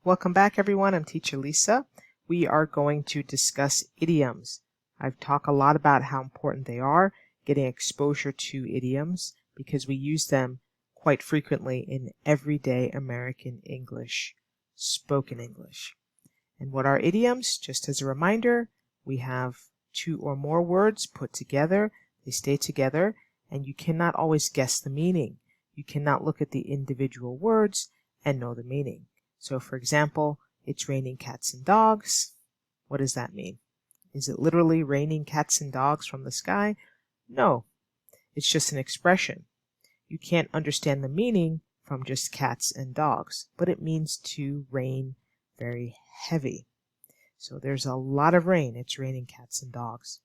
Welcome back, everyone. I'm Teacher Lisa. We are going to discuss idioms. I've talked a lot about how important they are, getting exposure to idioms, because we use them quite frequently in everyday American English, spoken English. And what are idioms? Just as a reminder, we have two or more words put together. They stay together, and you cannot always guess the meaning. You cannot look at the individual words and know the meaning. So, for example, it's raining cats and dogs. What does that mean? Is it literally raining cats and dogs from the sky? No, it's just an expression. You can't understand the meaning from just cats and dogs, but it means to rain very heavy. So there's a lot of rain. It's raining cats and dogs.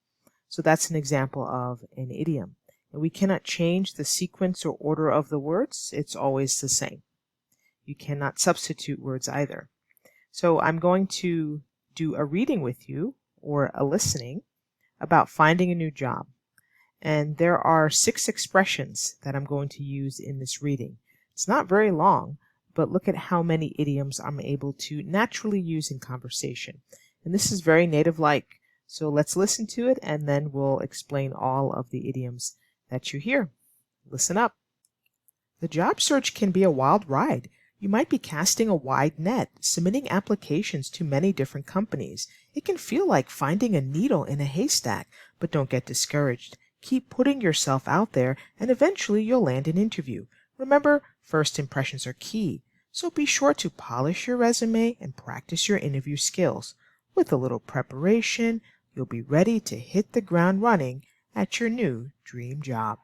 So that's an example of an idiom. And we cannot change the sequence or order of the words. It's always the same. You cannot substitute words either. So I'm going to do a reading with you, or a listening, about finding a new job. And there are 6 expressions that I'm going to use in this reading. It's not very long, but look at how many idioms I'm able to naturally use in conversation. And this is very native-like. So let's listen to it, and then we'll explain all of the idioms that you hear. Listen up. The job search can be a wild ride. You might be casting a wide net, submitting applications to many different companies. It can feel like finding a needle in a haystack, but don't get discouraged. Keep putting yourself out there, and eventually you'll land an interview. Remember, first impressions are key, so be sure to polish your resume and practice your interview skills. With a little preparation, you'll be ready to hit the ground running at your new dream job.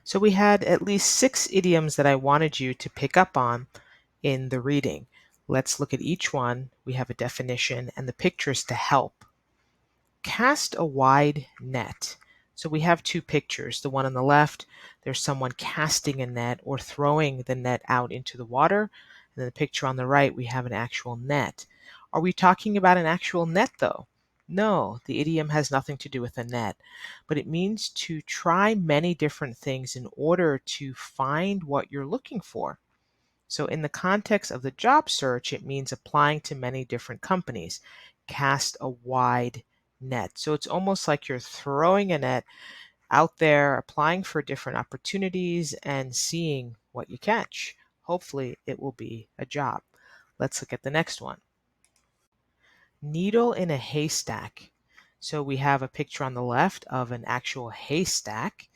So we had at least 6 idioms that I wanted you to pick up on in the reading. Let's look at each one. We have a definition and the pictures to help. Cast a wide net. So we have 2 pictures. The one on the left, there's someone casting a net or throwing the net out into the water. And then the picture on the right, we have an actual net. Are we talking about an actual net though? No, the idiom has nothing to do with a net, but it means to try many different things in order to find what you're looking for. So in the context of the job search, it means applying to many different companies. Cast a wide net. So it's almost like you're throwing a net out there, applying for different opportunities and seeing what you catch. Hopefully it will be a job. Let's look at the next one. Needle in a haystack. So we have a picture on the left of an actual haystack,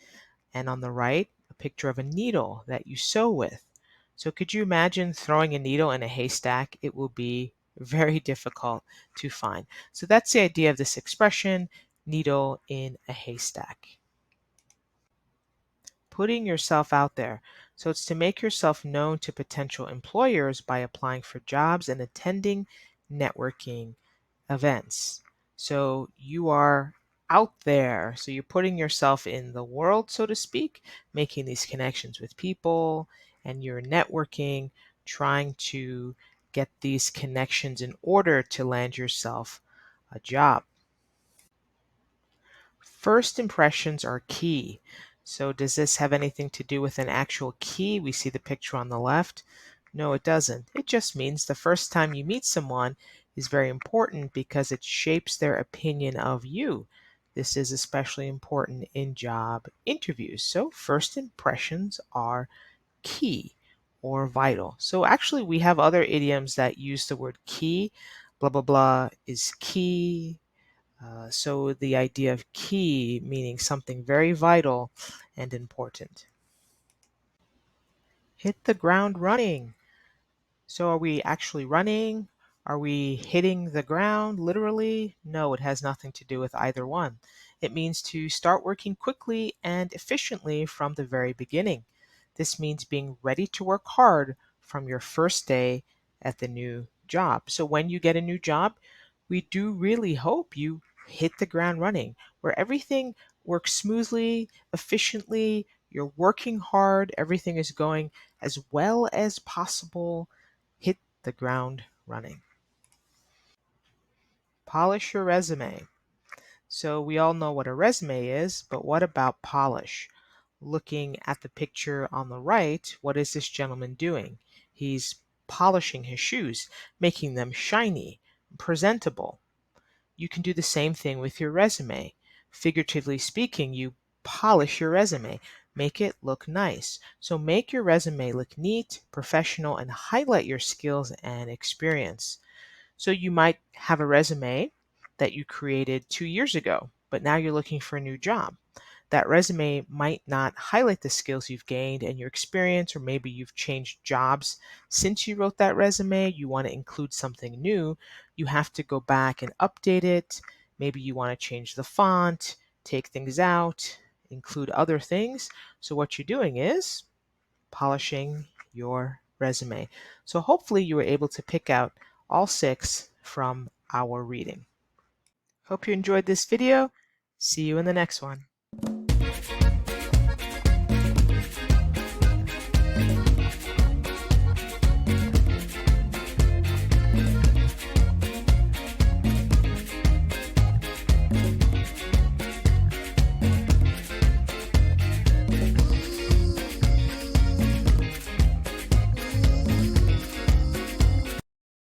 and on the right, a picture of a needle that you sew with. So could you imagine throwing a needle in a haystack? It will be very difficult to find. So that's the idea of this expression, needle in a haystack. Putting yourself out there. So it's to make yourself known to potential employers by applying for jobs and attending networking events. So you are out there. So you're putting yourself in the world, so to speak, making these connections with people, and you're networking, trying to get these connections in order to land yourself a job. First impressions are key. So does this have anything to do with an actual key? We see the picture on the left. No, it doesn't. It just means the first time you meet someone is very important because it shapes their opinion of you. This is especially important in job interviews. So first impressions are key or vital. So actually we have other idioms that use the word key. Blah, blah, blah is key. So the idea of key meaning something very vital and important. Hit the ground running. So are we actually running? Are we hitting the ground literally? No, it has nothing to do with either one. It means to start working quickly and efficiently from the very beginning. This means being ready to work hard from your first day at the new job. So when you get a new job, we do really hope you hit the ground running, where everything works smoothly, efficiently, you're working hard, everything is going as well as possible. Hit the ground running. Polish your resume. So we all know what a resume is, but what about polish? Looking at the picture on the right, what is this gentleman doing? He's polishing his shoes, making them shiny, presentable. You can do the same thing with your resume. Figuratively speaking, you polish your resume, make it look nice. So make your resume look neat, professional, and highlight your skills and experience. So you might have a resume that you created 2 years ago, but now you're looking for a new job. That resume might not highlight the skills you've gained and your experience, or maybe you've changed jobs since you wrote that resume. You want to include something new. You have to go back and update it. Maybe you want to change the font, take things out, include other things. So what you're doing is polishing your resume. So hopefully you were able to pick out all 6 from our reading. Hope you enjoyed this video. See you in the next one.